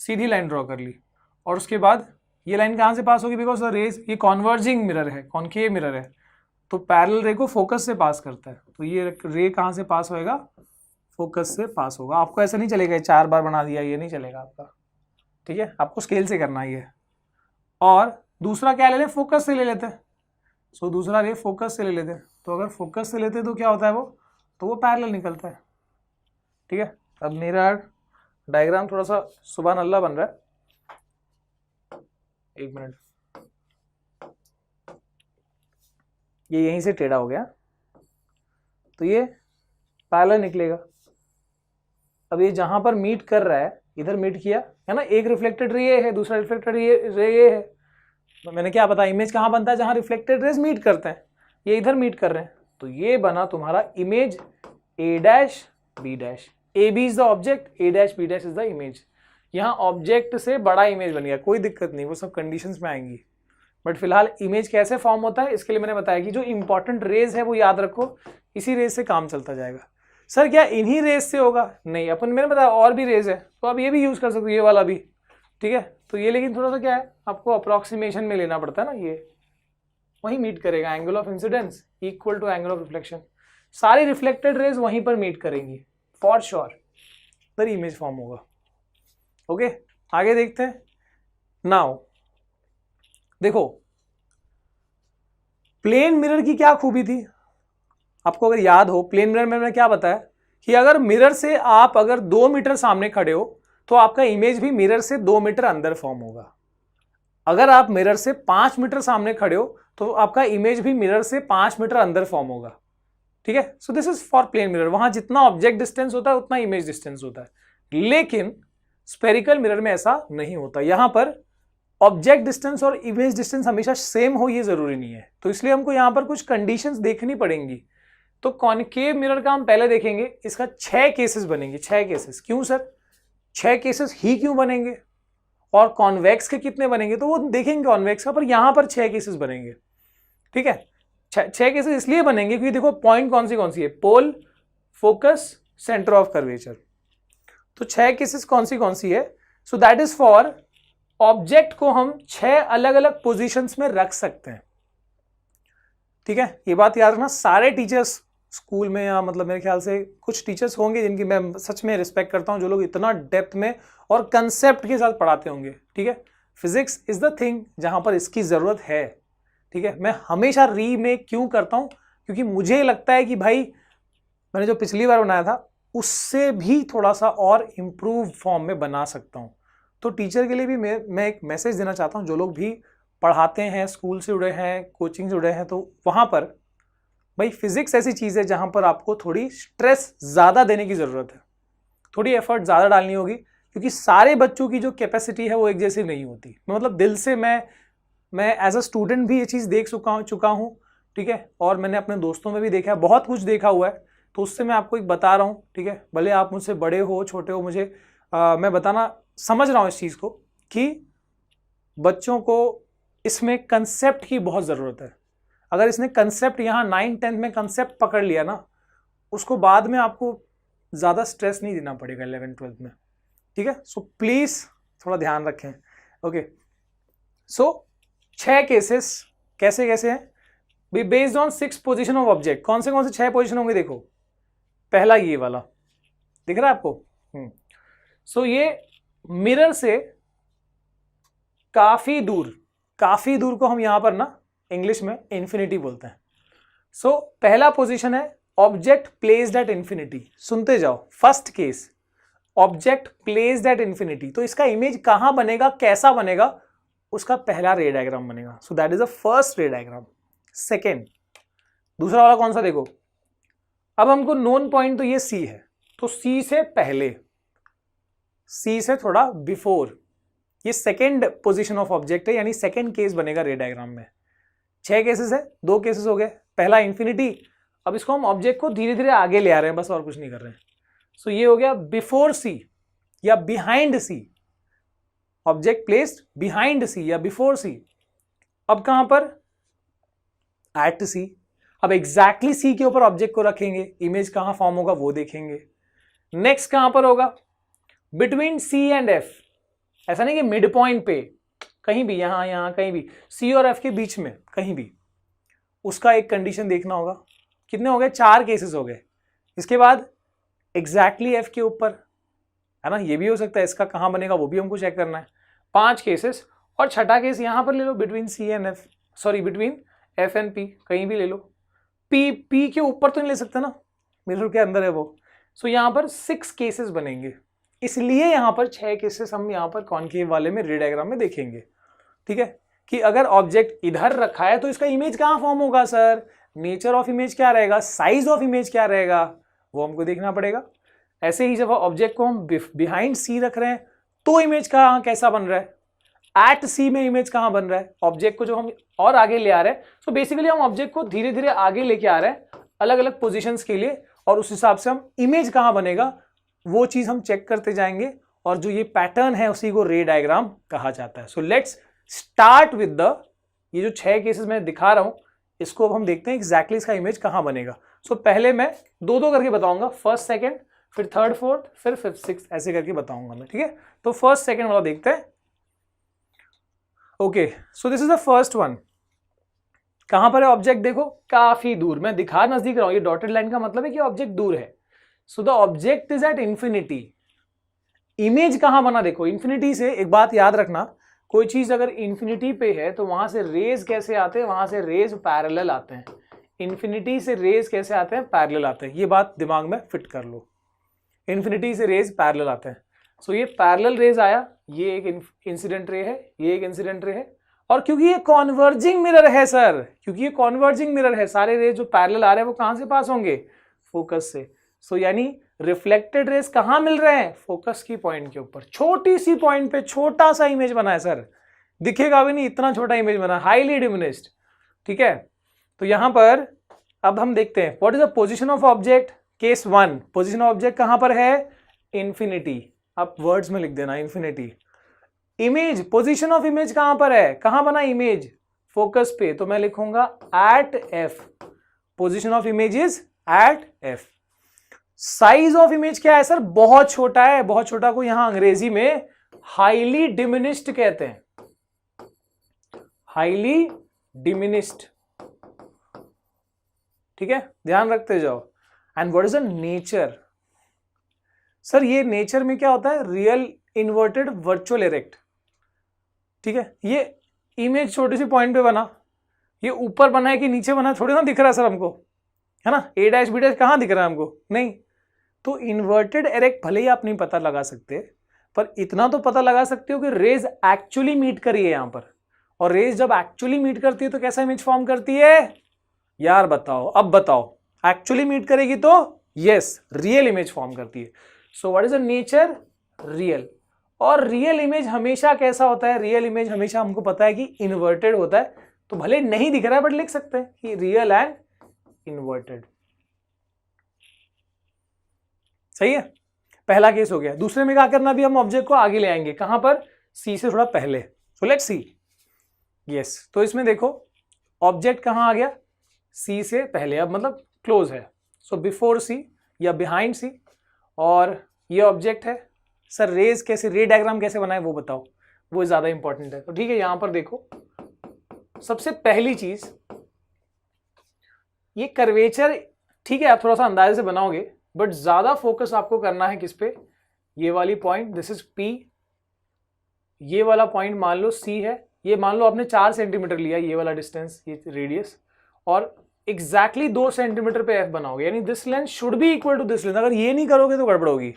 सीधी line draw कर ली, और उसके बाद ये लाइन कहाँ से पास होगी, बिकॉज द रेज, ये कॉन्वर्जिंग मिरर है, कॉन्केव मिरर है, तो पैरेलल रे को फोकस से पास करता है, तो ये रे कहाँ से पास होएगा, फोकस से पास होगा। आपको ऐसा नहीं चलेगा 4 बार बना दिया, ये नहीं चलेगा आपका, ठीक है, आपको स्केल से करना ही है। और दूसरा क्या ले लें, फोकस से ले लेते हैं। सो दूसरा रे फोकस से ले लेते हैं, तो अगर फोकस से लेते हैं तो क्या होता है वो, तो वो पैरेलल निकलता है, ठीक है। अब मेरा डायग्राम थोड़ा सा सुभान अल्लाह बन रहा है, एक मिनट, ये यहीं से टेढ़ा हो गया, तो ये पैरेलल निकलेगा। अब ये जहां पर मीट कर रहा है, इधर मीट किया है ना, एक रिफ्लेक्टेड रे ये है, दूसरा रिफ्लेक्टेड रे ये है, तो मैंने क्या बताया, इमेज कहाँ बनता है, जहां रिफ्लेक्टेड रेज मीट करते हैं, ये इधर मीट कर रहे हैं, तो ये बना तुम्हारा image A dash B dash, A B is the object, A dash B dash is the image. यहाँ ऑब्जेक्ट से बड़ा इमेज बन गया, कोई दिक्कत नहीं, वो सब कंडीशंस में आएंगी, बट फिलहाल इमेज कैसे फॉर्म होता है इसके लिए मैंने बताया कि जो इंपॉर्टेंट रेज है वो याद रखो, इसी रेज से काम चलता जाएगा। सर क्या इन्हीं रेज से होगा, नहीं, अपन मैंने बताया और भी रेज है, तो आप ये भी यूज कर सकते हो, ये वाला भी, ठीक है। तो ये लेकिन थोड़ा सा क्या है, आपको अप्रोक्सीमेशन में लेना पड़ता है ना, ये वहीं मीट करेगा, angle of incidence equal to angle of reflection, सारी रिफ्लेक्टेड रेज वहीं पर मीट करेंगी फॉर श्योर, फिर इमेज फॉर्म होगा। ओके, आगे देखते हैं। नाउ देखो, प्लेन मिरर की क्या खूबी थी, आपको अगर याद हो, प्लेन मिरर में मैंने क्या बताया कि अगर मिरर से आप अगर 2 मीटर सामने खड़े हो तो आपका इमेज भी मिरर से 2 मीटर अंदर फॉर्म होगा। अगर आप मिरर से 5 मीटर सामने खड़े हो तो आपका इमेज भी मिरर से 5 मीटर अंदर फॉर्म होगा, ठीक है। So this is for plane mirror, वहां जितना ऑब्जेक्ट डिस्टेंस होता है उतना इमेज डिस्टेंस होता है, लेकिन स्फेरिकल मिरर में ऐसा नहीं होता। यहां पर ऑब्जेक्ट डिस्टेंस और इमेज डिस्टेंस हमेशा सेम हो ये जरूरी नहीं है, तो इसलिए हमको यहां पर कुछ कंडीशंस देखनी पड़ेंगी। तो कॉन्केव मिरर का हम पहले देखेंगे, इसका 6 केसेस बनेंगे, 6 केसेस। क्यों सर 6 केसेस ही क्यों बनेंगे, और कॉन्वेक्स के कितने बनेंगे, तो वो देखेंगे कॉन्वेक्स का, पर यहां पर 6 केसेस बनेंगे, ठीक है। 6 केसेस इसलिए बनेंगे क्योंकि देखो पॉइंट कौन सी है, पोल, फोकस, सेंटर ऑफ कर्वेचर, तो 6 केसेस कौन सी है, so that is for object को हम 6 अलग अलग पोजीशंस में रख सकते हैं, ठीक है। ये बात याद रखना, सारे टीचर्स स्कूल में, या मतलब मेरे ख्याल से कुछ टीचर्स होंगे जिनकी मैं सच में रिस्पेक्ट करता हूं, जो लोग इतना डेप्थ में और कंसेप्ट के साथ पढ़ाते होंगे, ठीक है। फिजिक्स इज द थिंग जहां पर इसकी जरूरत है, ठीक है। मैं हमेशा रीमेक क्यों करता हूं, क्योंकि मुझे लगता है कि भाई मैंने जो पिछली बार बनाया था उससे भी थोड़ा सा और इम्प्रूव फॉर्म में बना सकता हूं। तो टीचर के लिए भी मैं एक मैसेज देना चाहता हूं, जो लोग भी पढ़ाते हैं, स्कूल से जुड़े हैं, कोचिंग से जुड़े हैं, तो वहां पर भाई फिजिक्स ऐसी चीज है जहां पर आपको थोड़ी स्ट्रेस ज्यादा देने की जरूरत है, थोड़ी एफर्ट ज्यादा डालनी होगी, क्योंकि सारे बच्चों की जो कैपेसिटी है वो एक जैसी नहीं होती। मतलब दिल से मैं एज अ स्टूडेंट भी ये चीज देख चुका हूं, ठीक है, और मैंने अपने दोस्तों में भी देखा है, बहुत कुछ देखा हुआ है, तो उससे मैं आपको एक बता रहा हूँ, ठीक है। भले आप मुझसे बड़े हो छोटे हो, मुझे मैं बताना समझ रहा हूँ इस चीज को कि बच्चों को इसमें कंसेप्ट की बहुत जरूरत है। अगर इसने कंसेप्ट यहाँ 9th-10th में कंसेप्ट पकड़ लिया ना, उसको बाद में आपको ज्यादा स्ट्रेस नहीं देना पड़ेगा 11th-12th में, ठीक है। सो प्लीज थोड़ा ध्यान रखें। ओके, सो 6 केसेस कैसे हैं, based on 6 position of object. कौन से 6 पोजीशन होंगे, देखो पहला ये वाला दिख रहा है आपको, सो ये मिरर से काफी दूर को हम यहां पर ना इंग्लिश में इंफिनिटी बोलते हैं। सो पहला पोजीशन है ऑब्जेक्ट प्लेस्ड एट इंफिनिटी। सुनते जाओ, first case object placed at infinity, तो इसका इमेज कहां बनेगा, कैसा बनेगा, उसका पहला रे डायग्राम बनेगा। So that is the first ray diagram. Second, दूसरा वाला कौन सा, देखो अब हमको नोन पॉइंट तो ये सी है, तो सी से पहले, सी से थोड़ा बिफोर, ये सेकेंड पोजीशन ऑफ ऑब्जेक्ट है, यानी सेकेंड केस बनेगा रे डायग्राम में। 6 केसेस है, 2 केसेस हो गए, पहला इंफिनिटी, अब इसको हम ऑब्जेक्ट को धीरे धीरे आगे ले आ रहे हैं, बस और कुछ नहीं कर रहे हैं। सो ये हो गया बिफोर सी या बिहाइंड सी, ऑब्जेक्ट प्लेस्ड बिहाइंड सी या बिफोर सी। अब कहां पर, एट सी। अब एग्जैक्टली सी के ऊपर ऑब्जेक्ट को रखेंगे, इमेज कहां फॉर्म होगा वो देखेंगे। नेक्स्ट कहां पर होगा, बिटवीन सी एंड एफ, ऐसा नहीं कि मिड पॉइंट पे, कहीं भी, यहां यहां कहीं भी, सी और एफ के बीच में कहीं भी, उसका एक कंडीशन देखना होगा। कितने हो गए? 4 केसेस हो गए। इसके बाद एग्जैक्टली एफ के ऊपर, है ना, ये भी हो सकता है, इसका कहां बनेगा वो भी हमको चेक करना है। 5 केसेस, और छठा केस यहां पर ले लो, between C and F, sorry between F and P, कहीं भी ले लो। पी के ऊपर तो नहीं ले सकते ना, मिरर के अंदर है वो। सो यहां पर 6 केसेस बनेंगे, इसलिए यहां पर 6 केसेस हम यहां पर कॉन्केव वाले में रे डायग्राम में देखेंगे। ठीक है, कि अगर ऑब्जेक्ट इधर रखा है तो इसका इमेज कहां फॉर्म होगा सर, नेचर ऑफ इमेज क्या रहेगा, साइज ऑफ इमेज क्या रहेगा, वो हमको देखना पड़ेगा। ऐसे ही जब ऑब्जेक्ट को हम बिहाइंड सी रख रहे हैं तो इमेज कहां कैसा बन रहा है, एट सी में इमेज कहां बन रहा है, ऑब्जेक्ट को जो हम और आगे ले आ रहे हैं। सो बेसिकली हम ऑब्जेक्ट को धीरे धीरे आगे लेके आ रहे हैं अलग अलग पोजिशंस के लिए, और उस हिसाब से हम इमेज कहां बनेगा वो चीज हम चेक करते जाएंगे, और जो ये पैटर्न है उसी को रे डायग्राम कहा जाता है। So let's start with the, ये जो 6 केसेस मैं दिखा रहा हूं इसको अब हम देखते हैं एग्जैक्टली इसका इमेज कहां बनेगा। सो पहले मैं 2-2 करके बताऊंगा, फर्स्ट सेकंड, फिर थर्ड फोर्थ, फिर फिफ्थ सिक्स्थ, ऐसे करके बताऊंगा मैं। ठीक है, तो फर्स्ट सेकंड वाला देखते हैं। Okay, so this is the first one. कहां पर है ऑब्जेक्ट, देखो काफी दूर, मैं दिखा नजदीक रहा हूं, ये डॉटेड लाइन का मतलब है कि ऑब्जेक्ट दूर है। So the object is at infinity. Image कहां बना, देखो इंफिनिटी से एक बात याद रखना, कोई चीज अगर इंफिनिटी पे है तो वहां से रेज कैसे आते हैं, वहां से रेज पैरेलल आते हैं। इंफिनिटी से रेज कैसे आते हैं, पैरेलल आते हैं, ये बात दिमाग में फिट कर लो। इंफिनिटी से रेज पैरेलल आते हैं। सो ये पैरेलल रेज आया, ये एक इंसिडेंट रे है, ये एक इंसिडेंट रे है, और क्योंकि ये कॉन्वर्जिंग मिरर है सर, क्योंकि ये कॉन्वर्जिंग मिरर है, सारे रेज जो पैरेलल आ रहे हैं वो कहां से पास होंगे, फोकस से। सो यानी रिफ्लेक्टेड रेज कहां मिल रहे हैं, फोकस की पॉइंट के ऊपर, छोटी सी पॉइंट पे छोटा सा इमेज बना है सर, दिखेगा भी नहीं, इतना छोटा इमेज बना, हाईली डिमिनिश्ड। ठीक है, तो यहां पर अब हम देखते हैं what is the position of object. Case 1, position of object कहां पर है, इंफिनिटी, आप वर्ड्स में लिख देना infinity. Image, position of image कहां पर है, कहां बना इमेज, फोकस पे, तो मैं लिखूंगा at F, position of image is at F. Size of image क्या है सर, बहुत छोटा है, बहुत छोटा को यहां अंग्रेजी में हाईली डिमिनिश्ड कहते हैं, हाईली डिमिनिश्ड। ठीक है, ध्यान रखते जाओ। And what is the nature, sir ये नेचर में क्या होता है, रियल इन्वर्टेड वर्चुअल इरेक्ट। ठीक है, ये इमेज छोटी सी पॉइंट पे बना, ये ऊपर बना है कि नीचे बना थोड़ी ना दिख रहा है सर हमको, है ना, ए डैश बी डैश कहां दिख रहा है हमको, नहीं। तो इन्वर्टेड इरेक्ट भले ही आप नहीं पता लगा सकते, पर इतना तो पता लगा सकते हो कि रेज एक्चुअली मीट करी है यहां पर, और रेज जब एक्चुअली मीट करती है तो कैसा इमेज फॉर्म करती है यार, बताओ, अब बताओ, एक्चुअली मीट करेगी तो यस, रियल इमेज फॉर्म करती है। So what is the nature, real. और रियल इमेज हमेशा कैसा होता है, रियल इमेज हमेशा हमको पता है कि इन्वर्टेड होता है, तो भले नहीं दिख रहा है बट लिख सकते हैं कि रियल एंड इन्वर्टेड। सही है, पहला केस हो गया। दूसरे में क्या करना, भी हम ऑब्जेक्ट को आगे ले आएंगे, कहां पर, सी से थोड़ा पहले। सो लेट्स सी, यस, तो इसमें देखो ऑब्जेक्ट कहां आ गया, सी से पहले, अब मतलब क्लोज है, सो बिफोर सी या बिहाइंड सी, और ये ऑब्जेक्ट है। सर रेज कैसे, रे डायग्राम कैसे बनाए वो बताओ, वो ज्यादा इंपॉर्टेंट है। तो ठीक है, यहां पर देखो सबसे पहली चीज ये कर्वेचर, ठीक है आप थोड़ा सा अंदाजे से बनाओगे, बट ज्यादा फोकस आपको करना है किस पे, ये वाली पॉइंट, दिस इज पी, ये वाला पॉइंट मान लो सी है, ये मान लो आपने 4 सेंटीमीटर लिया, ये वाला डिस्टेंस, ये रेडियस, और एग्जैक्टली 2 सेंटीमीटर पे एफ बनाओगे, यानी this length should be equal to this length. अगर ये नहीं करोगे तो गड़बड़ होगी,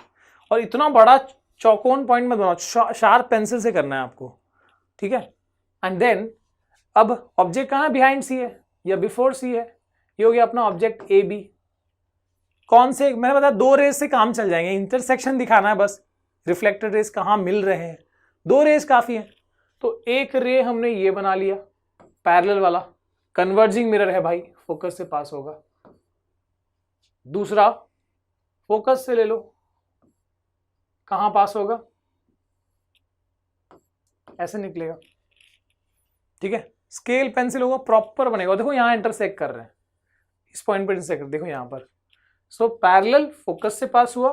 और इतना बड़ा चौकोन पॉइंट मत बनाओ, शार्प पेंसिल से करना है आपको। ठीक है, एंड देन अब ऑब्जेक्ट कहां बिहाइंड सी है या बिफोर सी है, ये हो गया अपना ऑब्जेक्ट ए बी। कौन से, मैंने बताया 2 रेज से काम चल जाएंगे, इंटरसेक्शन दिखाना है बस, रिफ्लेक्टेड रेज कहां मिल रहे हैं, 2 रेज काफी हैं। तो एक रे हमने ये बना लिया पैरेलल वाला, कन्वर्जिंग मिरर है भाई, फोकस से पास होगा। दूसरा फोकस से ले लो, कहां पास होगा, ऐसे निकलेगा। ठीक है, स्केल पेंसिल होगा, प्रॉपर बनेगा। देखो यहां इंटरसेक्ट कर रहे हैं, इस पॉइंट पर इंटरसेक्ट, देखो यहां पर। सो पैरेलल फोकस से पास हुआ।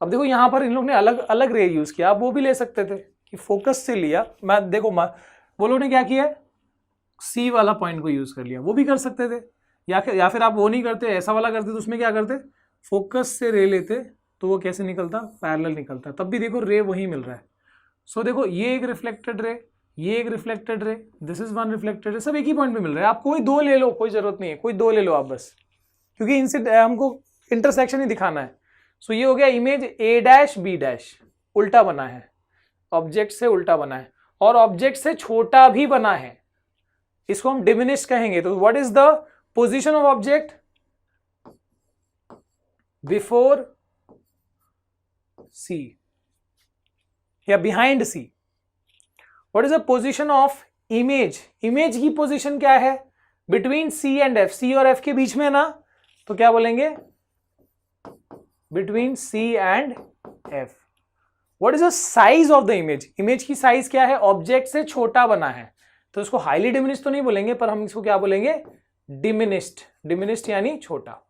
अब देखो यहां पर इन लोग ने अलग अलग रे यूज किया, आप वो भी ले सकते थे कि फोकस से लिया, मैं देखो वो लोगों ने क्या किया है, सी वाला पॉइंट को यूज कर लिया, वो भी कर सकते थे, या फिर आप वो नहीं करते, ऐसा वाला करते तो उसमें क्या करते, फोकस से रे लेते तो वो कैसे निकलता, पैरेलल निकलता, तब भी देखो रे वही मिल रहा है। सो देखो ये एक रिफ्लेक्टेड रे, ये एक reflected ray, this is one reflected ray, सब एक ही पॉइंट पे मिल रहा है। आप कोई दो ले लो, कोई जरूरत नहीं है, कोई दो ले लो आप बस, क्योंकि इनसे हमको इंटरसेक्शन ही दिखाना है। सो ये हो गया image A dash B dash, उल्टा बना है, ऑब्जेक्ट से उल्टा बना है और ऑब्जेक्ट से छोटा भी बना है, इसको हम डिमिनिश कहेंगे। तो what is the position of object before C या behind C. What is the position of image, image की पोजीशन क्या है, between C and F, C और एफ के बीच में है ना, तो क्या बोलेंगे, between C and F. What is the size of the image, image की साइज क्या है, ऑब्जेक्ट से छोटा बना है, तो इसको हाईली डिमिनिश्ड तो नहीं बोलेंगे, पर हम इसको क्या बोलेंगे, डिमिनिश्ड, डिमिनिश्ड यानी छोटा।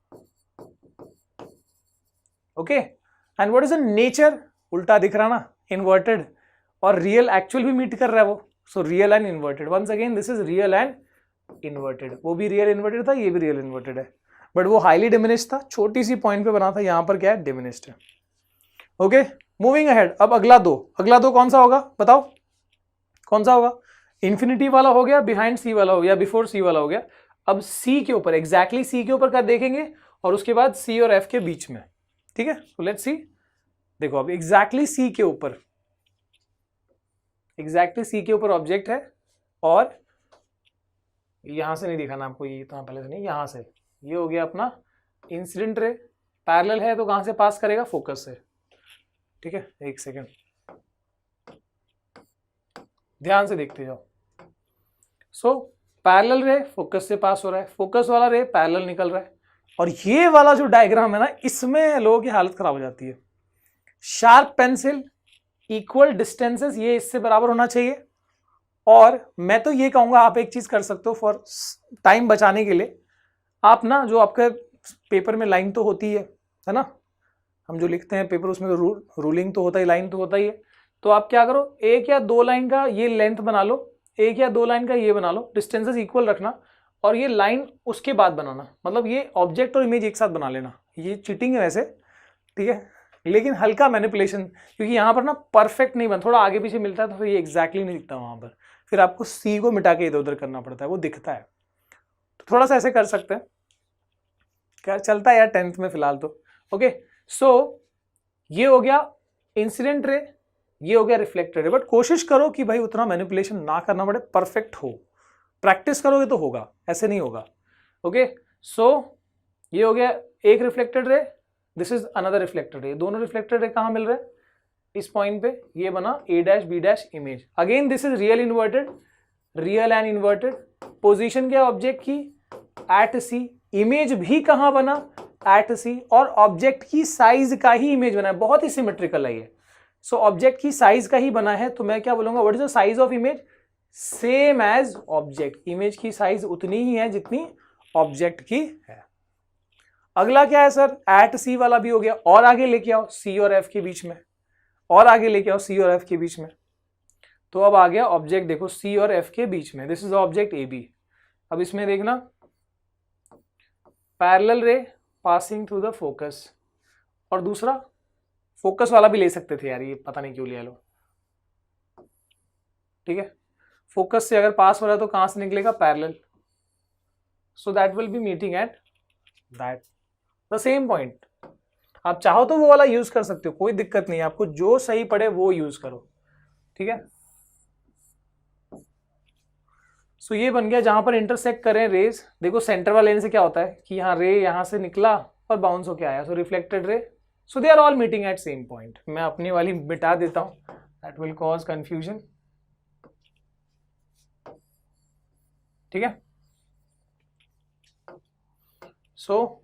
Okay, and what is the nature, उल्टा दिख रहा ना, इन्वर्टेड, और रियल एक्चुअल भी मीट कर रहा है वो, so real and inverted, once again this is real and inverted, वो भी रियल इन्वर्टेड था, ये भी रियल इन्वर्टेड है, बट वो हाईली डिमिनिश्ड था, छोटी सी पॉइंट पे बना था, यहां पर क्या है, डिमिनिश्ड है। ओके, मूविंग अहेड, अब अगला दो कौन सा होगा बताओ, कौन सा होगा, इंफिनिटी वाला हो गया, बिहाइंड सी वाला हो गया, बिफोर सी वाला हो गया। अब सी के ऊपर, एग्जैक्टली सी के ऊपर क्या देखेंगे, और उसके बाद सी और एफ के बीच में, ठीक है। तो लेट्स सी, देखो अब एग्जैक्टली सी के ऊपर, एग्जैक्टली सी के ऊपर ऑब्जेक्ट है, और यहां से नहीं दिखाना आपको, ये इतना पहले से नहीं, यहां से, ये हो गया अपना इंसिडेंट रे, पैरेलल है तो कहां से पास करेगा, फोकस से, ठीक है। एक सेकेंड ध्यान से देखते जाओ। सो पैरेलल रे फोकस से पास हो रहा है, फोकस वाला रे पैरेलल निकल रहा है, और ये वाला जो डायग्राम है ना, इसमें लोगों की हालत खराब हो जाती है। शार्प पेंसिल, इक्वल डिस्टेंसेस, ये इससे बराबर होना चाहिए, और मैं तो ये कहूंगा आप एक चीज कर सकते हो फॉर टाइम बचाने के लिए, आप ना जो आपके पेपर में लाइन तो होती है ना, हम जो लिखते हैं पेपर उसमें तो रूलिंग तो होता ही, लाइन तो होता ही है, तो आप क्या करो, एक या दो लाइन का ये लेंथ बना लो, एक या दो लाइन का ये बना लो, डिस्टेंसेस इक्वल रखना, और ये लाइन उसके बाद बनाना, मतलब ये ऑब्जेक्ट और इमेज एक साथ बना लेना। ये चीटिंग है वैसे, ठीक है, लेकिन हल्का मैनिपुलेशन, क्योंकि यहाँ पर ना परफेक्ट नहीं बन, थोड़ा आगे पीछे मिलता है तो फिर ये एग्जैक्टली नहीं दिखता वहाँ पर, फिर आपको सी को मिटा के इधर उधर करना पड़ता है, वो दिखता है। तो थोड़ा सा ऐसे कर सकते हैं, क्या चलता है यार 10th में फिलहाल तो। ओके, सो ये हो गया इंसिडेंट रे, ये हो गया रिफ्लेक्टेड रे, बट कोशिश करो कि भाई उतना मैनिपुलेशन ना करना पड़े, परफेक्ट हो, प्रैक्टिस करोगे तो होगा, ऐसे नहीं होगा। ओके, सो ये हो गया एक reflected ray, this is another reflected ray, दोनों रिफ्लेक्टेड रे कहां मिल रहे हैं, इस पॉइंट पे, ये बना A dash B dash image, again this is real inverted, real and inverted, position क्या ऑब्जेक्ट की, एट सी, इमेज भी कहां बना, एट सी, और ऑब्जेक्ट की साइज का ही इमेज बना है, बहुत ही सिमेट्रिकल है ये। सो ऑब्जेक्ट की साइज का ही बना है, तो मैं क्या बोलूंगा, what is the size of image, same as object, image की साइज उतनी ही है जितनी ऑब्जेक्ट की है। अगला क्या है सर, एट सी वाला भी हो गया, और आगे लेके आओ सी और एफ के बीच में, और आगे लेके आओ सी और एफ के बीच में, तो अब आ गया ऑब्जेक्ट, देखो सी और एफ के बीच में, this is object A B. अब इसमें देखना, पैरेलल रे पासिंग थ्रू द फोकस, और दूसरा फोकस वाला भी ले सकते थे यार, ये पता नहीं क्यों लिया लो, ठीक है, फोकस से अगर पास हो रहा है तो कहां से निकलेगा, parallel, so that will be meeting at that the same point. आप चाहो तो वो वाला यूज कर सकते हो, कोई दिक्कत नहीं है, आपको जो सही पड़े वो यूज करो, ठीक है। सो ये बन गया जहां पर इंटरसेक्ट करें रेज, देखो सेंटर वाले लेने से क्या होता है कि यहाँ रे यहां से निकला और बाउंस होके आया, so reflected ray, so they are all meeting at same point. मैं अपनी वाली मिटा देता हूं, दैट विल कॉज कंफ्यूजन, ठीक है। सो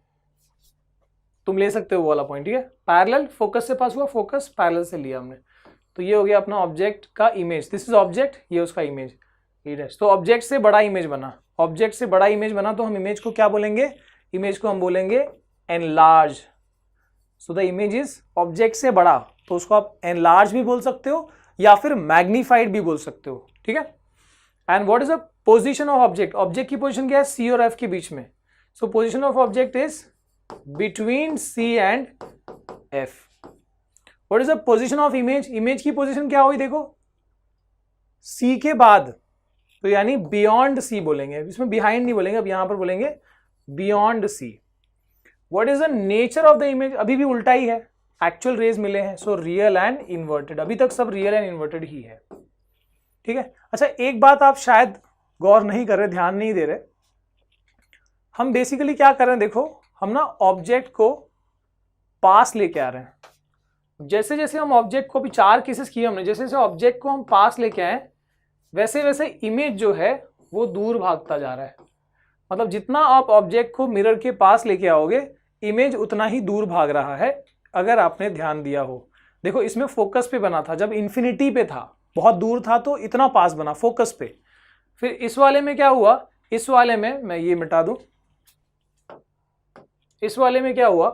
तुम ले सकते हो वो वाला पॉइंट, ठीक है, पैरेलल फोकस से पास हुआ, फोकस पैरेलल से लिया हमने, तो ये हो गया अपना ऑब्जेक्ट का इमेज, दिस इज ऑब्जेक्ट, ये उसका इमेज, तो ऑब्जेक्ट से बड़ा इमेज बना, ऑब्जेक्ट से बड़ा इमेज बना, तो हम इमेज को क्या बोलेंगे, इमेज को हम बोलेंगे enlarge. So the image is object से बड़ा, तो उसको आप एनलार्ज भी बोल सकते हो, या फिर मैग्नीफाइड भी बोल सकते हो, ठीक है। And what is the position of object, object की पोजीशन क्या है, सी और एफ के बीच में। So position of object is between C and F. What is the position of image, image की पोजीशन क्या हुई देखो, सी के बाद, तो यानी बियॉन्ड सी बोलेंगे, इसमें बिहाइंड नहीं बोलेंगे, अब यहां पर बोलेंगे beyond C. What is the nature of the image, अभी भी उल्टा ही है, एक्चुअल रेज मिले हैं, सो रियल एंड इन्वर्टेड, अभी तक सब रियल एंड इन्वर्टेड ही है, ठीक है। अच्छा एक बात आप शायद गौर नहीं कर रहे, ध्यान नहीं दे रहे, हम बेसिकली क्या कर रहे हैं देखो, हम ना ऑब्जेक्ट को पास लेके आ रहे हैं। जैसे जैसे हम ऑब्जेक्ट को, भी 4 केसेस किए हमने, जैसे जैसे ऑब्जेक्ट को हम पास लेके आए वैसे वैसे इमेज जो है वो दूर भागता जा रहा है। मतलब जितना आप ऑब्जेक्ट को मिरर के पास लेके आओगे इमेज उतना ही दूर भाग रहा है, अगर आपने ध्यान दिया हो। देखो इसमें फोकस पे बना था, जब इन्फिनिटी पे था, बहुत दूर था तो इतना पास बना फोकस पे। फिर इस वाले में क्या हुआ, इस वाले में मैं ये मिटा दूं, इस वाले में क्या हुआ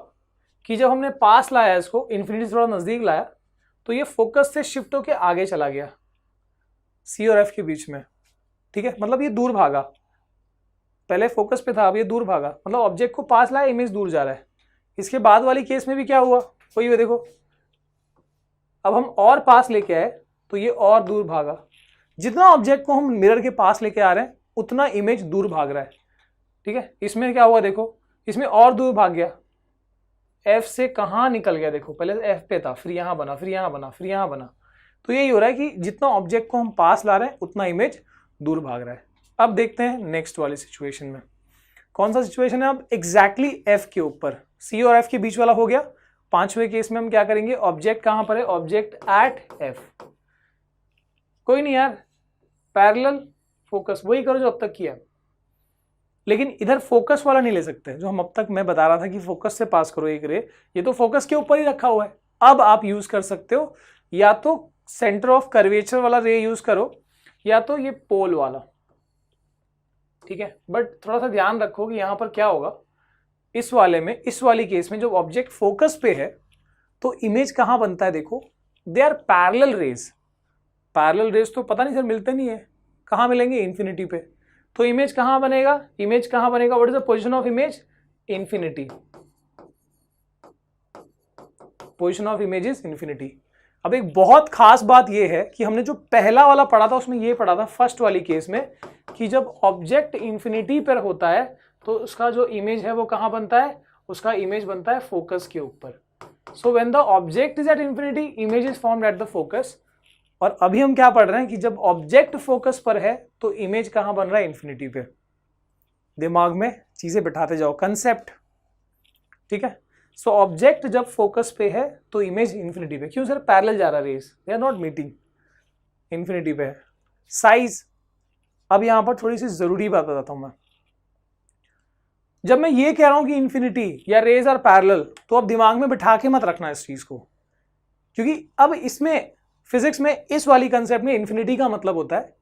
कि जब हमने पास लाया इसको, इन्फिनिटी से थोड़ा नजदीक लाया, तो ये फोकस से शिफ्ट होके आगे चला गया सी और एफ के बीच में, ठीक है। मतलब ये दूर भागा, पहले फोकस पे था अब ये दूर भागा, मतलब ऑब्जेक्ट को पास लाया इमेज दूर जा रहा है। इसके बाद वाली केस में भी क्या हुआ, वही हुआ देखो, अब हम और पास लेके आए तो ये और दूर भागा। जितना ऑब्जेक्ट को हम मिरर के पास लेके आ रहे हैं उतना इमेज दूर भाग रहा है, ठीक है। इसमें क्या हुआ देखो, इसमें और दूर भाग गया, एफ से कहाँ निकल गया देखो, पहले एफ पे था, फिर यहाँ बना, फिर यहाँ बना, फिर यहाँ बना। तो यही हो रहा है कि जितना ऑब्जेक्ट को हम पास ला रहे हैं उतना इमेज दूर भाग रहा है। अब देखते हैं नेक्स्ट वाली सिचुएशन में, कौन सा सिचुएशन है, अब एग्जैक्टली एफ के ऊपर, सी और एफ के बीच वाला हो गया। 5वें केस में हम क्या करेंगे, ऑब्जेक्ट कहां पर है, ऑब्जेक्ट एट एफ, कोई नहीं यार, पैरेलल फोकस वही करो जो अब तक किया, लेकिन इधर फोकस वाला नहीं ले सकते जो हम अब तक मैं बता रहा था कि फोकस से पास करो एक रे, ये तो फोकस के ऊपर ही रखा हुआ है। अब आप यूज कर सकते हो या तो सेंटर ऑफ कर्वेचर वाला रे यूज करो या तो ये पोल वाला, ठीक है। बट थोड़ा सा ध्यान रखो कि यहां पर क्या होगा, इस वाले में, इस वाली केस में जब ऑब्जेक्ट फोकस पे है तो इमेज कहां बनता है देखो, they are parallel rays. Parallel rays तो पता नहीं सर मिलते नहीं है, कहां मिलेंगे, इन्फिनिटी पे। तो इमेज कहां बनेगा, इमेज कहां बनेगा, what is the position of image, infinity, position of image is infinity. अब एक बहुत खास बात यह है कि हमने जो पहला वाला पढ़ा था उसमें यह पढ़ा था फर्स्ट वाली केस में कि जब ऑब्जेक्ट इन्फिनिटी पर होता है तो उसका जो इमेज है वो कहां बनता है, उसका इमेज बनता है फोकस के ऊपर। So when the object is at infinity image is formed at the focus. और अभी हम क्या पढ़ रहे हैं कि जब ऑब्जेक्ट फोकस पर है तो इमेज कहां बन रहा है, इन्फिनिटी पे। दिमाग में चीजें बिठाते जाओ, कंसेप्ट, ठीक है। सो ऑब्जेक्ट जब फोकस पे है तो इमेज इन्फिनिटी पे, क्यों सर, पैरेलल जा रहा है rays, they are not meeting, infinity पे है। साइज, अब यहां पर थोड़ी सी जरूरी बात बताता हूं मैं, जब मैं ये कह रहा हूं कि इन्फिनिटी या रेज आर पैरेलल, तो अब दिमाग में बिठा के मत रखना इस चीज को, क्योंकि अब इसमें फिजिक्स में इस वाली कंसेप्ट में इन्फिनिटी का मतलब होता है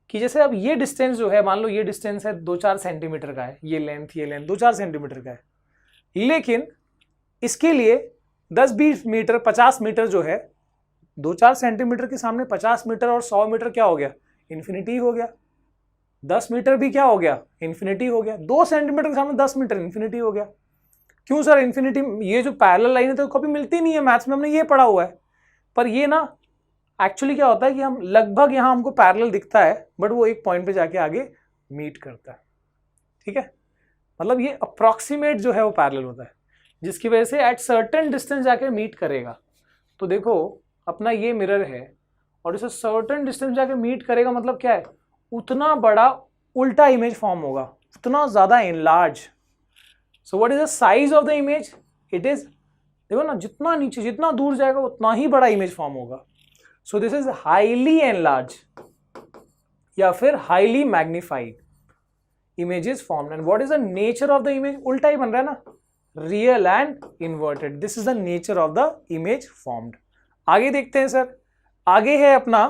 कि जैसे अब ये डिस्टेंस जो है, मान लो ये डिस्टेंस है 2-4 सेंटीमीटर का है, ये लेंथ 2-4 सेंटीमीटर का है, लेकिन इसके लिए 10-20 मीटर 50 मीटर जो है, 2-4 सेंटीमीटर के सामने 50 मीटर और 100 मीटर क्या हो गया, इन्फिनिटी हो गया। 10 मीटर भी क्या हो गया, इन्फिनिटी हो गया। 2 सेंटीमीटर के सामने 10 मीटर, इन्फिनिटी हो गया। क्यों सर, इन्फिनिटी, ये जो पैरेलल लाइन है तो कभी मिलती नहीं है, मैथ्स में हमने ये पढ़ा हुआ है। पर ये ना एक्चुअली क्या होता है कि हम लगभग यहाँ हमको पैरेलल दिखता है बट वो एक पॉइंट पे जाके आगे मीट करता है, ठीक है। मतलब ये अप्रॉक्सीमेट जो है वो पैरेलल होता है, जिसकी वजह से एट सर्टेन डिस्टेंस जाके मीट करेगा। तो देखो अपना ये मिरर है और इसे सर्टेन डिस्टेंस जाके मीट करेगा, मतलब क्या है, उतना बड़ा उल्टा इमेज फॉर्म होगा, उतना ज्यादा enlarge. So what is the size of the image, it is, देखो ना, जितना नीचे जितना दूर जाएगा उतना ही बड़ा इमेज फॉर्म होगा। सो दिस इज हाईली एनलार्ज या फिर highly magnified image is formed. And what is the nature of the image, उल्टा ही बन रहा है ना, real and inverted, this is the nature of the image formed. आगे देखते हैं सर, आगे है अपना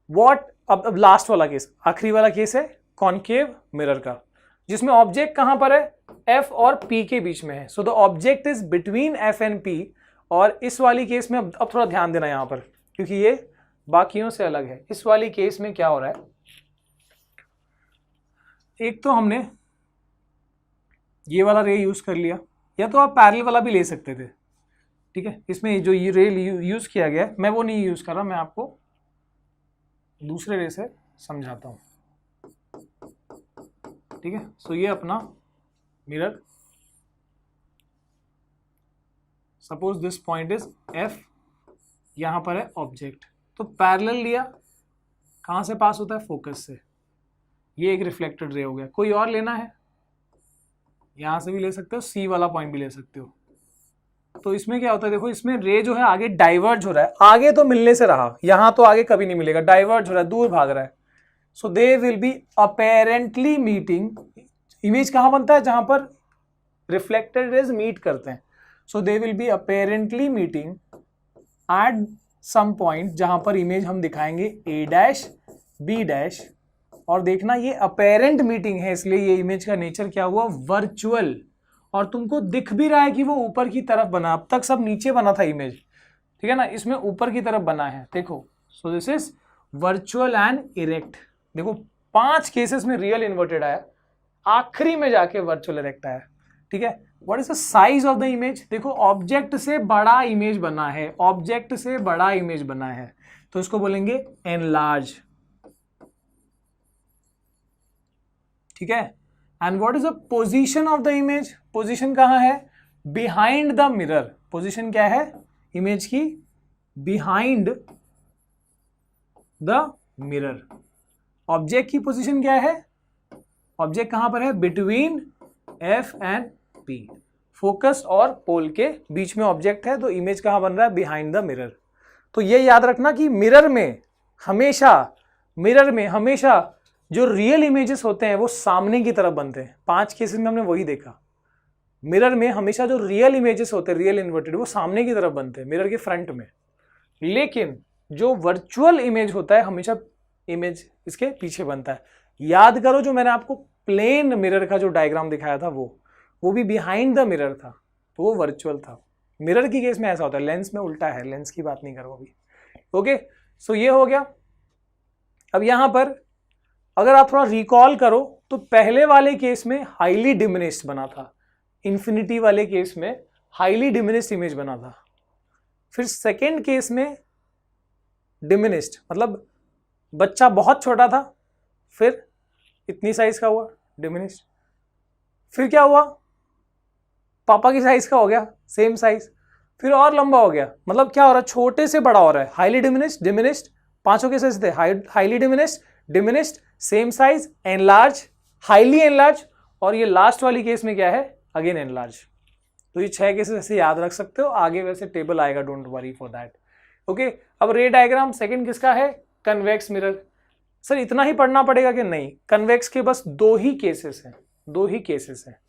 व्हाट, अब लास्ट वाला केस, आखिरी वाला केस है कॉनकेव मिरर का, जिसमें ऑब्जेक्ट कहां पर है, एफ और पी के बीच में है। So the object is between F and P. और इस वाली केस में अब थोड़ा ध्यान देना यहां पर, क्योंकि ये बाकियों से अलग है। इस वाली केस में क्या हो रहा है, एक तो हमने ये वाला रे यूज कर लिया, या तो आप पैरेलल वाला भी ले सकते थे, ठीक है। इसमें जो ये रे यूज किया गया है, मैं वो नहीं यूज कर रहा, मैं आपको दूसरे रे से समझाता हूं, ठीक है। सो ये अपना mirror, suppose this point is F, यहां पर है ऑब्जेक्ट, तो पैरेलल लिया, कहां से पास होता है, फोकस से। ये एक रिफ्लेक्टेड रे हो गया। कोई और लेना है, यहां से भी ले सकते हो, सी वाला पॉइंट भी ले सकते हो। तो इसमें क्या होता है, देखो इसमें रे जो है आगे डाइवर्ज हो रहा है, आगे तो मिलने से रहा, यहां तो आगे कभी नहीं मिलेगा, डाइवर्ज हो रहा है, दूर भाग रहा है। So they will be apparently meeting, image कहां बनता है, जहां पर रिफ्लेक्टेड रेज मीट करते हैं। So they will be apparently meeting at some point, जहां पर इमेज हम दिखाएंगे ए डैश बी डैश, और देखना ये अपेरेंट मीटिंग है, इसलिए ये इमेज का नेचर क्या हुआ, वर्चुअल। और तुमको दिख भी रहा है कि वो ऊपर की तरफ बना, अब तक सब नीचे बना था इमेज, ठीक है ना, इसमें ऊपर की तरफ बना है, देखो। सो this is virtual and erect. देखो 5 केसेस में रियल इन्वर्टेड आया, आखिरी में जाके वर्चुअल इरेक्ट आया, ठीक है। What is the size of the image, देखो ऑब्जेक्ट से बड़ा इमेज बना है, ऑब्जेक्ट से बड़ा इमेज बना है, तो इसको बोलेंगे एनलार्ज, ठीक है। And what is the position of the image, position कहां है, बिहाइंड द मिरर। पोजीशन क्या है इमेज की, बिहाइंड द मिरर। ऑब्जेक्ट की पोजीशन क्या है, ऑब्जेक्ट कहां पर है, between F and P, focus और पोल के बीच में ऑब्जेक्ट है, तो इमेज कहां बन रहा है, बिहाइंड द मिरर। तो ये याद रखना कि मिरर में हमेशा जो रियल इमेजेस होते हैं वो सामने की तरफ बनते हैं। 5 केसेस में हमने वही देखा, मिरर में हमेशा जो रियल इमेजेस होते हैं, रियल इन्वर्टेड, वो सामने की तरफ बनते हैं, मिरर के फ्रंट में। लेकिन जो वर्चुअल इमेज होता है हमेशा इमेज इसके पीछे बनता है। याद करो जो मैंने आपको प्लेन मिरर का जो डायग्राम दिखाया था, वो भी बिहाइंड द मिरर था, तो वो वर्चुअल था। मिरर की केस में ऐसा होता है, लेंस में उल्टा है, लेंस की बात नहीं करो अभी, ओके। सो ये हो गया। अब यहां पर अगर आप थोड़ा रिकॉल करो तो पहले वाले केस में हाईली डिमिनिश्ड बना था, इंफिनिटी वाले केस में हाईली डिमिनिश्ड इमेज बना था। फिर सेकेंड केस में डिमिनिश्ड, मतलब बच्चा बहुत छोटा था, फिर इतनी साइज का हुआ, डिमिनिश्ड। फिर क्या हुआ, पापा की साइज का हो गया, सेम साइज, फिर और लंबा हो गया, मतलब क्या हो रहा है, छोटे से बड़ा हो रहा है। हाईली डिमिनिश्ड, डिमिनिश्ड, 5 केसेस थे, highly diminished, diminished, same size, enlarge, highly enlarge, और ये लास्ट वाली केस में क्या है, अगेन एनलार्ज। तो ये 6 केसेस ऐसे याद रख सकते हो, आगे वैसे टेबल आएगा, don't worry for that, okay. अब रे डायग्राम सेकंड किसका है, कन्वेक्स मिरर। सर इतना ही पढ़ना पड़ेगा कि नहीं, कन्वेक्स के बस 2 ही केसेस हैं, 2 ही केसेस हैं,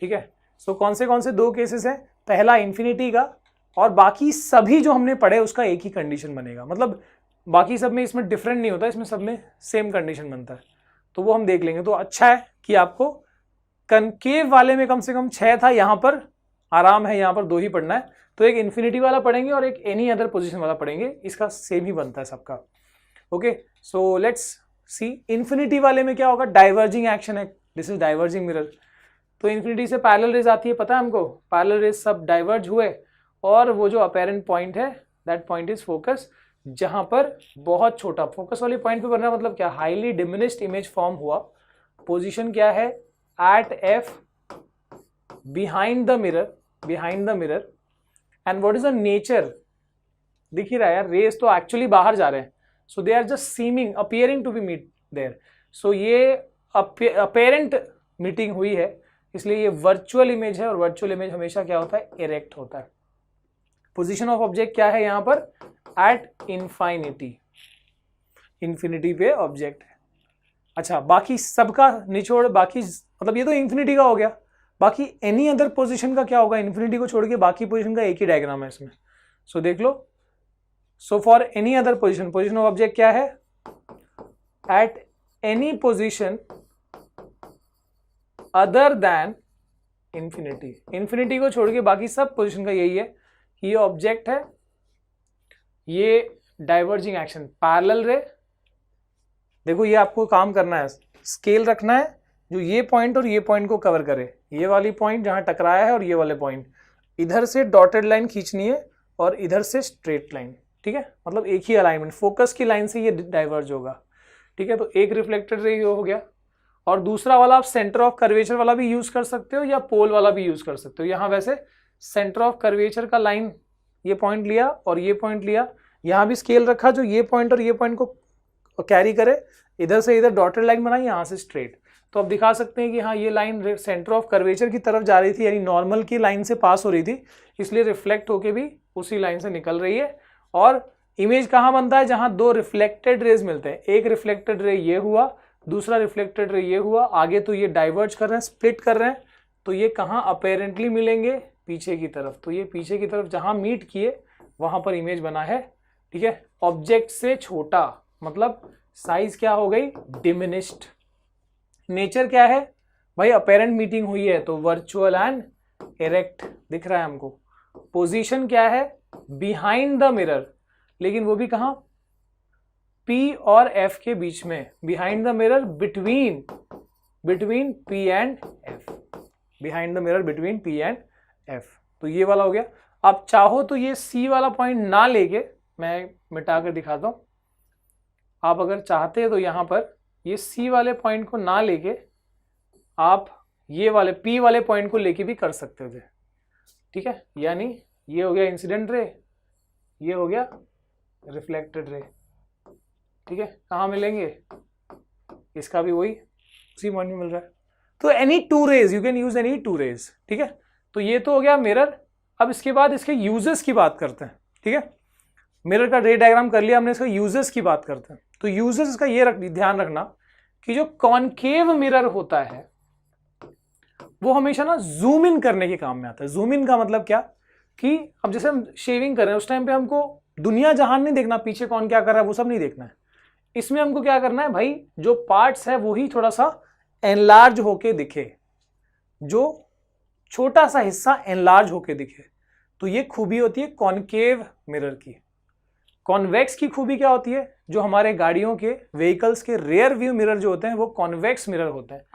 ठीक है। सो कौन से 2 केसेस हैं, पहला इंफिनिटी का, और बाकी सभी जो हमने पढ़े उसका एक ही कंडीशन बनेगा, मतलब बाकी सब में इसमें डिफरेंट नहीं होता, इसमें सब में सेम कंडीशन बनता है, तो वो हम देख लेंगे। तो अच्छा है कि आपको कनकेव वाले में कम से कम 6 था, यहां पर आराम है, यहां पर 2 ही पढ़ना है, तो एक इन्फिनिटी वाला पढ़ेंगे और एक एनी अदर पोजीशन वाला पढ़ेंगे, इसका सेम ही बनता है सबका, okay. So let's see, infinity वाले में क्या होगा, डाइवर्जिंग एक्शन है, दिस इज डाइवर्जिंग मिरर। तो इन्फिनिटी से पैरेलल रेज आती है, पता है हमको, पैरेलल रेज सब डाइवर्ज हुए, और वो जो अपेरेंट पॉइंट है, दैट पॉइंट इज फोकस, जहां पर बहुत छोटा फोकस वाले पॉइंट पे बनना, मतलब क्या, हाईली डिमिनिश्ड इमेज फॉर्म हुआ। पोजीशन क्या है, at F, behind the mirror, and what is the nature, दिख ही रहा है यार, रेज तो एक्चुअली बाहर जा रहे हैं, so they are just seeming, appearing to be meet there. So ये अपेरेंट मीटिंग हुई है, इसलिए ये वर्चुअल इमेज है, और वर्चुअल इमेज हमेशा क्या होता है, इरेक्ट होता है। पोजीशन ऑफ ऑब्जेक्ट क्या है यहां पर, एट इन्फिनिटी पे ऑब्जेक्ट है। अच्छा, बाकी सबका निचोड़, बाकी मतलब ये तो इन्फिनिटी का हो गया, बाकी एनी अदर पोजीशन का क्या होगा, इन्फिनिटी को छोड़ के बाकी पोजीशन का एक ही डायग्राम है इसमें। सो देख लो, so for any other position of object क्या है, at any position other than infinity को छोड़ के बाकी सब पोजीशन का यही है कि ये ऑब्जेक्ट है, ये डाइवर्जिंग एक्शन, पैरेलल रे। देखो ये आपको काम करना है, स्केल रखना है जो ये पॉइंट और ये पॉइंट को कवर करे, ये वाली पॉइंट जहां टकराया है और ये वाले पॉइंट, इधर से डॉटेड लाइन खींचनी है और इधर से स्ट्रेट लाइन, ठीक है, मतलब एक ही अलाइनमेंट, फोकस की लाइन से ये डाइवर्ज होगा, ठीक है। तो एक रिफ्लेक्टेड रे हो गया, और दूसरा वाला आप सेंटर ऑफ कर्वेचर वाला भी यूज कर सकते हो या पोल वाला भी यूज कर सकते हो। यहाँ वैसे सेंटर ऑफ कर्वेचर का लाइन ये पॉइंट लिया और ये पॉइंट लिया, यहाँ भी स्केल रखा जो ये पॉइंट और ये पॉइंट को कैरी करे, इधर से इधर डॉटेड लाइन बनाई, यहाँ से स्ट्रेट। तो आप दिखा सकते हैं कि हाँ ये लाइन सेंटर ऑफ कर्वेचर की तरफ जा रही थी, यानी नॉर्मल की लाइन से पास हो रही थी, इसलिए रिफ्लेक्ट होके भी उसी लाइन से निकल रही है। और इमेज कहाँ बनता है, जहां दो रिफ्लेक्टेड रेज मिलते हैं, एक रिफ्लेक्टेड रे ये हुआ, दूसरा रिफ्लेक्टेड रे ये हुआ, आगे तो ये डाइवर्ज कर रहे हैं, स्प्लिट कर रहे हैं, तो ये कहाँ अपेरेंटली मिलेंगे, पीछे की तरफ। तो ये पीछे की तरफ जहां मीट किए वहां पर इमेज बना है, ठीक है। ऑब्जेक्ट से छोटा मतलब साइज क्या हो गई, डिमिनिश्ड। नेचर क्या है भाई, अपेरेंट मीटिंग हुई है तो वर्चुअल एंड इरेक्ट दिख रहा है हमको। पोजीशन क्या है, बिहाइंड द मिरर, लेकिन वो भी कहां, P और F के बीच में, behind the mirror between P and F, behind the mirror between P and F। तो ये वाला हो गया। आप चाहो तो ये C वाला पॉइंट ना लेके, मैं मिटा कर दिखाता हूं, आप अगर चाहते हैं तो यहां पर ये C वाले पॉइंट को ना लेके आप ये वाले P वाले पॉइंट को लेके भी कर सकते थे, ठीक है। यानी ये हो गया इंसिडेंट रे, ये हो गया रिफ्लेक्टेड रे, ठीक है। कहाँ मिलेंगे, इसका भी वही उसी पॉइंट में मिल रहा है। तो any two rays, you can use any two rays, ठीक है। तो ये तो हो गया मिरर। अब इसके बाद इसके यूजेस की बात करते हैं, ठीक है। मिरर का रे डायग्राम कर लिया हमने, इसका यूजेस की बात करते हैं। तो यूजेस इसका ये ध्यान रखना कि जो कॉनकेव मिरर होता है वो हमेशा ना जूम इन करने के काम में आता है। जूम इन का मतलब क्या, कि अब जैसे हम शेविंग कर रहे हैं उस टाइम पे हमको दुनिया जहान नहीं देखना, पीछे कौन क्या कर रहा है वो सब नहीं देखना है। इसमें हमको क्या करना है भाई, जो पार्ट्स है वही थोड़ा सा एनलार्ज होके दिखे, जो छोटा सा हिस्सा एनलार्ज होके दिखे। तो ये खूबी होती है कॉनकेव मिरर की। कॉन्वेक्स की खूबी क्या होती है, जो हमारे गाड़ियों के व्हीकल्स के रेयर व्यू मिरर जो होते हैं वो कॉन्वेक्स मिरर होते हैं।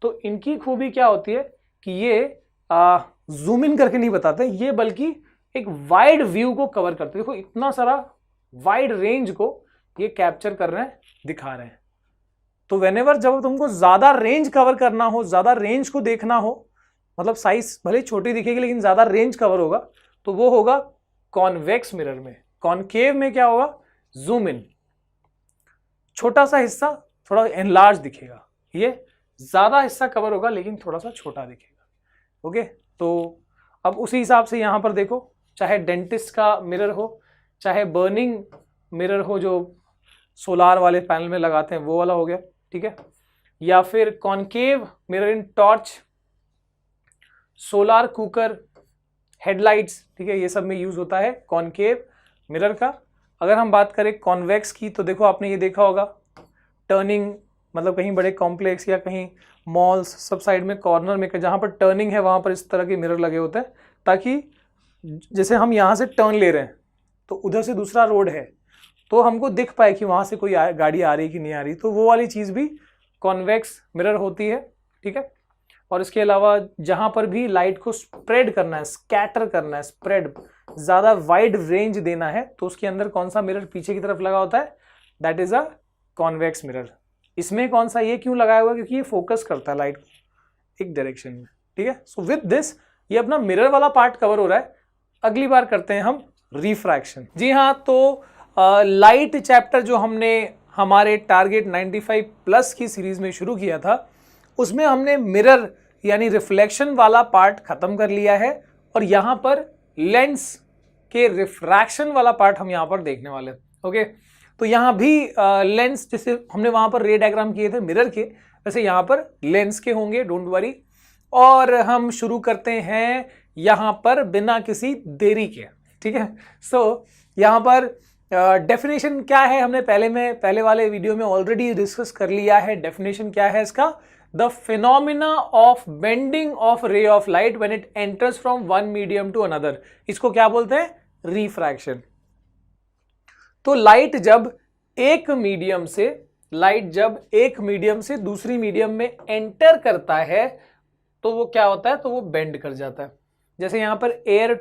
तो इनकी खूबी क्या होती है कि ये जूम इन करके नहीं बताते ये, बल्कि एक वाइड व्यू को कवर करते हैं। देखो इतना सारा वाइड रेंज को ये कैप्चर कर रहे हैं, दिखा रहे हैं। तो व्हेनेवर जब तुमको ज्यादा रेंज कवर करना हो, ज्यादा रेंज को देखना हो, मतलब साइज भले छोटी दिखेगी लेकिन ज्यादा रेंज कवर होगा, तो वो होगा कॉन्वेक्स मिरर में। कॉनकेव में क्या होगा, जूम इन, छोटा सा हिस्सा थोड़ा एनलार्ज दिखेगा, ये ज्यादा हिस्सा कवर होगा लेकिन थोड़ा सा छोटा दिखेगा। ओके, तो अब उसी हिसाब से यहां पर देखो, चाहे डेंटिस्ट का मिरर हो, चाहे बर्निंग मिरर हो जो सोलार वाले पैनल में लगाते हैं वो वाला हो गया, ठीक है, या फिर कॉनकेव मिरर इन टॉर्च, सोलार कुकर, हेडलाइट्स, ठीक है, ये सब में यूज होता है कॉनकेव मिरर का। अगर हम बात करें कॉन्वेक्स की, तो देखो आपने ये देखा होगा टर्निंग, मतलब कहीं बड़े कॉम्प्लेक्स या कहीं मॉल्स सब साइड में कॉर्नर में जहां पर टर्निंग है वहां पर इस तरह के मिरर लगे होते हैं, ताकि जैसे हम यहां से टर्न ले रहे हैं तो उधर से दूसरा रोड है तो हमको दिख पाए कि वहां से कोई गाड़ी आ रही कि नहीं आ रही। तो वो वाली चीज भी कॉन्वेक्स मिरर होती है, ठीक है। और इसके अलावा जहां पर भी लाइट को स्प्रेड करना है, स्कैटर करना है, स्प्रेड, ज्यादा वाइड रेंज देना है, तो उसके अंदर कौन सा मिरर पीछे की तरफ लगा होता है, that is a convex mirror. इसमें कौन सा ये क्यों लगाया हुआ है, क्योंकि ये फोकस करता है लाइट को एक डायरेक्शन में, ठीक है। सो विद दिस ये अपना मिरर वाला पार्ट कवर हो रहा है। अगली बार करते हैं हम रिफ्रैक्शन। जी हाँ, तो लाइट चैप्टर जो हमने हमारे टारगेट 95 प्लस की सीरीज में शुरू किया था, उसमें हमने मिरर यानी रिफ्लेक्शन वाला पार्ट खत्म कर लिया है, और यहां पर लेंस के रिफ्रैक्शन वाला पार्ट हम यहां पर देखने वाले हैं। ओके, तो यहां भी लेंस, जैसे हमने वहां पर रे डायग्राम किए थे मिरर के, वैसे यहां पर लेंस के होंगे, डोंट वरी। और हम शुरू करते हैं यहां पर बिना किसी देरी के, ठीक है। सो यहां पर डेफिनेशन क्या है, हमने पहले वाले वीडियो में ऑलरेडी डिस्कस कर लिया है। डेफिनेशन क्या है इसका, the phenomena of bending of ray of light when it enters from one medium to another, इसको क्या बोलते हैं, रिफ्रैक्शन। तो लाइट जब एक मीडियम से दूसरी मीडियम में एंटर करता है तो वो क्या होता है, तो वो बेंड कर जाता है। जैसे यहां पर एयर